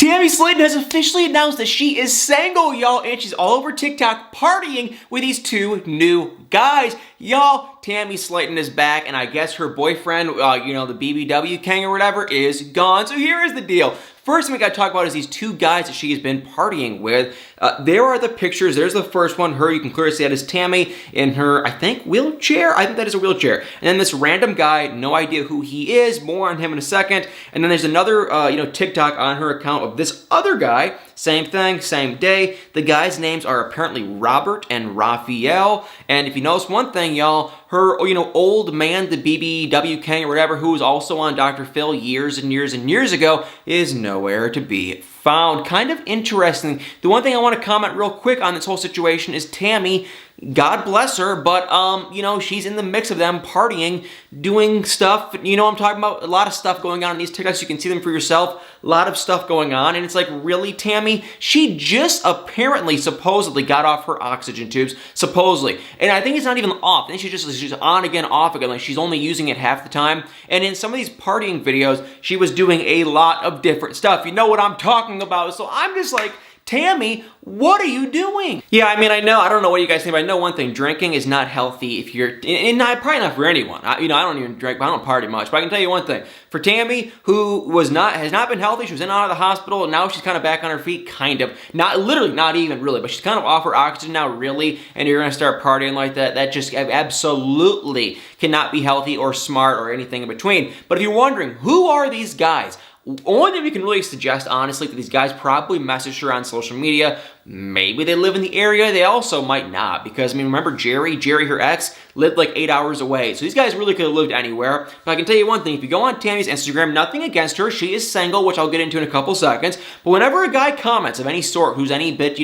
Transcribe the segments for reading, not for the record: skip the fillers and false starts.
Tammy Slaton has officially announced that she is single, y'all, and she's all over TikTok partying with these two new guys. Y'all, Tammy Slaton is back, and I guess her boyfriend, the BBW King or whatever, is gone. So here is the deal. First thing we got to talk about is these two guys that she has been partying with. There are the pictures. There's the first one. Her, you can clearly see that is Tammy in her, I think, wheelchair. I think that is a wheelchair. And then this random guy, no idea who he is. More on him in a second. And then there's another, TikTok on her account of this other guy. Same thing, same day. The guys' names are apparently Robert and Raphael. And if you notice one thing, y'all, her, old man, the BBW King or whatever, who was also on Dr. Phil years and years and years ago, is nowhere to be found. Kind of interesting. The one thing I want to comment real quick on this whole situation is Tammy, God bless her, but, she's in the mix of them partying, doing stuff. I'm talking about a lot of stuff going on in these TikToks. You can see them for yourself. A lot of stuff going on, and it's like, really, Tammy? She just apparently, supposedly, got off her oxygen tubes, supposedly. And I think it's not even off. I think she's on again, off again. Like, she's only using it half the time. And in some of these partying videos, she was doing a lot of different stuff. You know what I'm talking about. So I'm just like, Tammy, what are you doing? Yeah, I don't know what you guys think, but I know one thing. Drinking is not healthy if you're, and probably not for anyone. I don't even drink, but I don't party much. But I can tell you one thing. For Tammy, who has not been healthy, she was in and out of the hospital, and now she's kind of back on her feet, kind of. Not literally, not even really, but she's kind of off her oxygen now, really, and you're gonna start partying like that. That just absolutely cannot be healthy or smart or anything in between. But if you're wondering, who are these guys? Only thing we can really suggest, honestly, that these guys probably messaged her on social media. Maybe they live in the area. They also might not, because, remember Jerry, her ex, lived like 8 hours away. So these guys really could have lived anywhere. But I can tell you one thing. If you go on Tammy's Instagram, nothing against her. She is single, which I'll get into in a couple seconds. But whenever a guy comments of any sort who's any bit,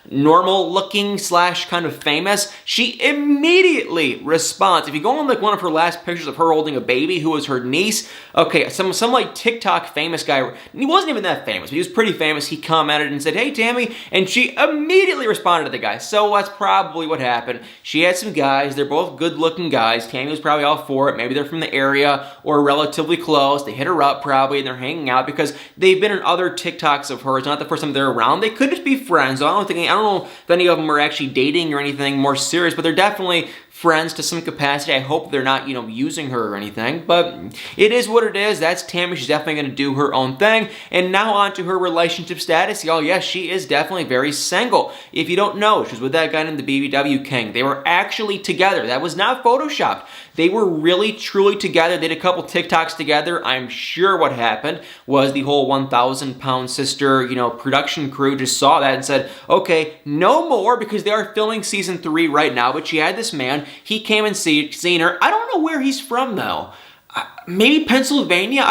normal looking / kind of famous, she immediately responds. If you go on like one of her last pictures of her holding a baby who was her niece, okay, some like TikTok famous guy, he wasn't even that famous, but he was pretty famous. He commented and said, "Hey, Tammy," and she immediately responded to the guy. So that's probably what happened. She had some guys. They're both good-looking guys. Tammy was probably all for it. Maybe they're from the area or relatively close. They hit her up probably, and they're hanging out because they've been in other TikToks of hers. Not the first time they're around. They could just be friends. I don't know if any of them are actually dating or anything more serious, but they're definitely friends to some capacity. I hope they're not, using her or anything, but it is what it is. That's Tammy. She's definitely going to do her own thing. And now on to her relationship status, y'all. Yes, she is definitely very single. If you don't know, she was with that guy named the BBW King. They were actually together. That was not photoshopped. They were really, truly together. They did a couple TikToks together. I'm sure what happened was the whole 1,000-pound sister, production crew just saw that and said, okay, no more, because they are filming season 3 right now. But she had this man. He came and seen her. I don't know where he's from, though. Maybe Pennsylvania?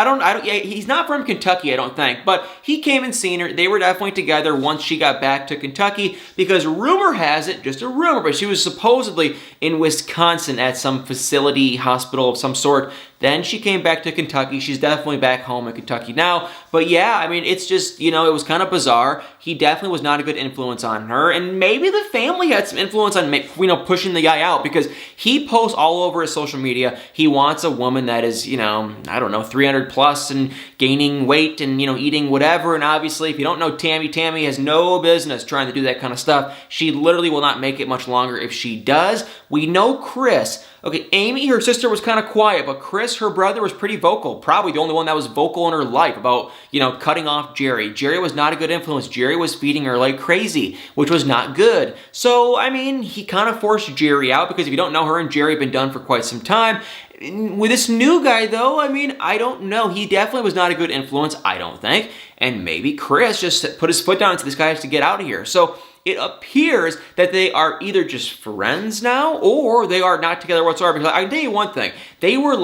He's not from Kentucky, I don't think. But he came and seen her. They were definitely together once she got back to Kentucky, because rumor has it, just a rumor, but she was supposedly in Wisconsin at some facility, hospital of some sort. Then she came back to Kentucky. She's definitely back home in Kentucky now. But yeah, it's just, it was kind of bizarre. He definitely was not a good influence on her. And maybe the family had some influence on, pushing the guy out, because he posts all over his social media. He wants a woman that is, 300 plus and gaining weight and, eating whatever. And obviously, if you don't know Tammy has no business trying to do that kind of stuff. She literally will not make it much longer if she does. We know Chris. Okay, Amy, her sister, was kind of quiet, but Chris, her brother, was pretty vocal. Probably the only one that was vocal in her life about, cutting off Jerry. Jerry was not a good influence. Jerry was feeding her like crazy, which was not good. So, he kind of forced Jerry out, because if you don't know, her and Jerry have been done for quite some time. With this new guy, though, I don't know. He definitely was not a good influence, I don't think. And maybe Chris just put his foot down and said, this guy has to get out of here. So it appears that they are either just friends now, or they are not together whatsoever. Because I can tell you one thing. They were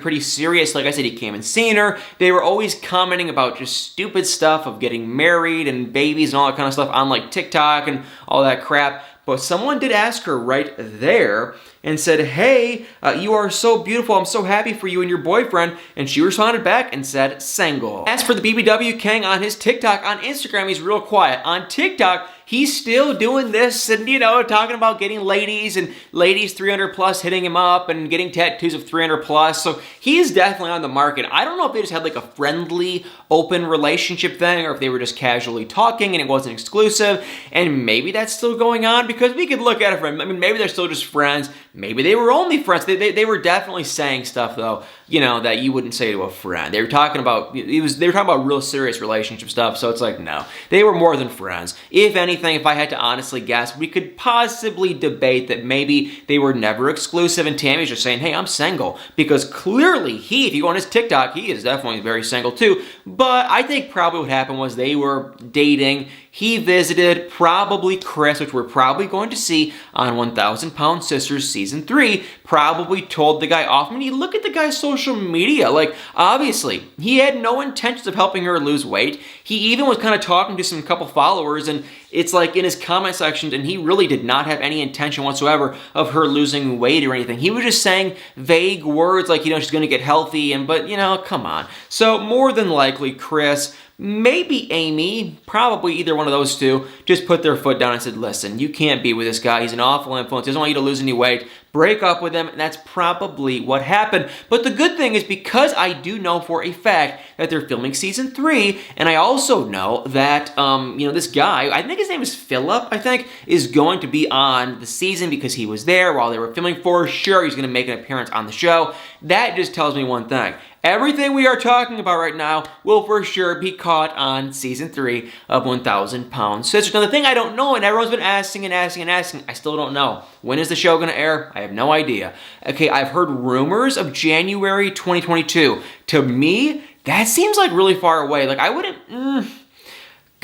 pretty serious. Like I said, he came and seen her. They were always commenting about just stupid stuff of getting married and babies and all that kind of stuff on TikTok and all that crap. But someone did ask her right there, and said, hey, you are so beautiful. I'm so happy for you and your boyfriend. And she responded back and said, single. As for the BBW King on his TikTok, on Instagram, he's real quiet. On TikTok, he's still doing this and, you know, talking about getting ladies and ladies 300 plus hitting him up and getting tattoos of 300 plus. So he's definitely on the market. I don't know if they just had like a friendly, open relationship thing or if they were just casually talking and it wasn't exclusive. And maybe that's still going on because we could look at it from, I mean, maybe they're still just friends. Maybe they were only friends. They were definitely saying stuff though, you know, that you wouldn't say to a friend. They were talking about, they were talking about real serious relationship stuff. So it's like, no, they were more than friends. If anything, if I had to honestly guess, we could possibly debate that maybe they were never exclusive and Tammy's just saying, hey, I'm single. Because clearly if you go on his TikTok, he is definitely very single too. But I think probably what happened was they were dating. He visited probably Chris, which we're probably going to see on 1,000 Pound Sisters Season 3, probably told the guy off. I mean, you look at the guy's social media. Like, obviously, he had no intentions of helping her lose weight. He even was kind of talking to some couple followers, and it's like in his comment sections, and he really did not have any intention whatsoever of her losing weight or anything. He was just saying vague words like, you know, she's going to get healthy, but, you know, come on. So, more than likely, Chris, maybe Amy, probably either one of those two, just put their foot down and said, listen, you can't be with this guy. He's an awful influence. He doesn't want you to lose any weight. Break up with him, and that's probably what happened. But the good thing is because I do know for a fact that they're filming Season 3, and I also know that, you know, this guy, I think his name is Philip, I think, is going to be on the season because he was there while they were filming. For sure, he's going to make an appearance on the show. That just tells me one thing. Everything we are talking about right now will for sure be caught on Season 3 of 1,000 Pound Sisters. Now, the thing I don't know, and everyone's been asking and asking and asking, I still don't know. When is the show going to air? I have no idea. Okay, I've heard rumors of January 2022. To me, that seems like really far away. Like, I wouldn't...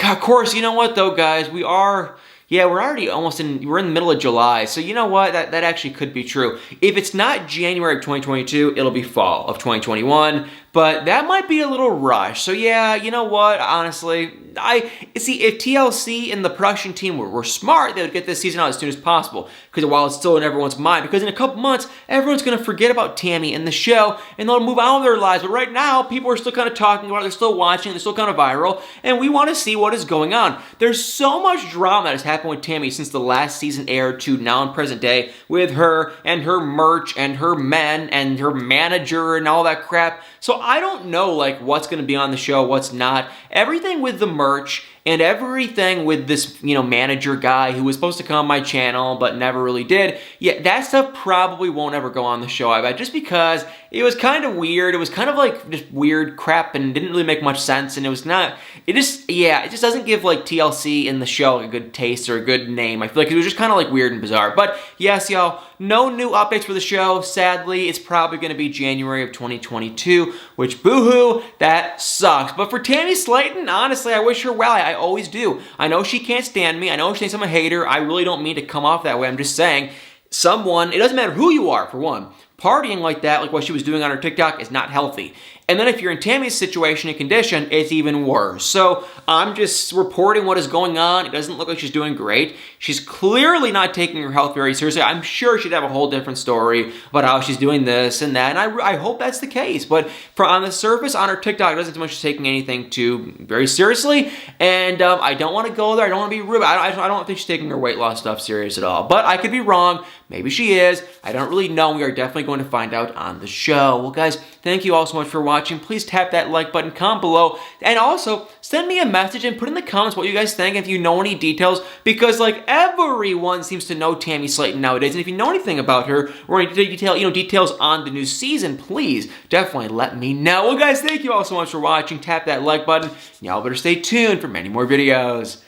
Of course, you know what, though, guys? We're already we're in the middle of July, so you know what, that actually could be true. If it's not January of 2022, it'll be fall of 2021, but that might be a little rush. So yeah, you know what, honestly, if TLC and the production team were smart, they would get this season out as soon as possible, because while it's still in everyone's mind, because in a couple months, everyone's going to forget about Tammy and the show, and they'll move on with their lives, but right now, people are still kind of talking about it, they're still watching, they're still kind of viral, and we want to see what is going on. There's so much drama that has happened with Tammy since the last season aired to now in present day, with her and her merch and her men and her manager and all that crap. So I don't know like what's going to be on the show, what's not. Everything with the merch and everything with this, you know, manager guy who was supposed to come on my channel but never really did. Yeah, that stuff probably won't ever go on the show, I bet, just because it was kind of weird. It was kind of like just weird crap and didn't really make much sense, and it just doesn't give like TLC in the show a good taste or a good name. I feel like it was just kind of like weird and bizarre. But yes, y'all, no new updates for the show. Sadly, it's probably going to be January of 2022, which boo-hoo, that sucks. But for Tammy Slaton, honestly, I wish her well. I always do. I know she can't stand me. I know she thinks I'm a hater. I really don't mean to come off that way. I'm just saying, it doesn't matter who you are, for one. Partying like that, like what she was doing on her TikTok, is not healthy. And then if you're in Tammy's situation and condition, it's even worse. So I'm just reporting what is going on. It doesn't look like she's doing great. She's clearly not taking her health very seriously. I'm sure she'd have a whole different story about how she's doing this and that, and I hope that's the case. But on the surface, on her TikTok, it doesn't seem like she's taking anything too very seriously, and I don't want to go there. I don't want to be rude. I don't think she's taking her weight loss stuff serious at all. But I could be wrong. Maybe she is. I don't really know. We are definitely going to find out on the show. Well, guys, thank you all so much for watching. Please tap that like button, comment below, and also send me a message and put in the comments what you guys think if you know any details, because like everyone seems to know Tammy Slaton nowadays, and if you know anything about her or any details on the new season, please definitely let me know. Well, guys, thank you all so much for watching. Tap that like button. Y'all better stay tuned for many more videos.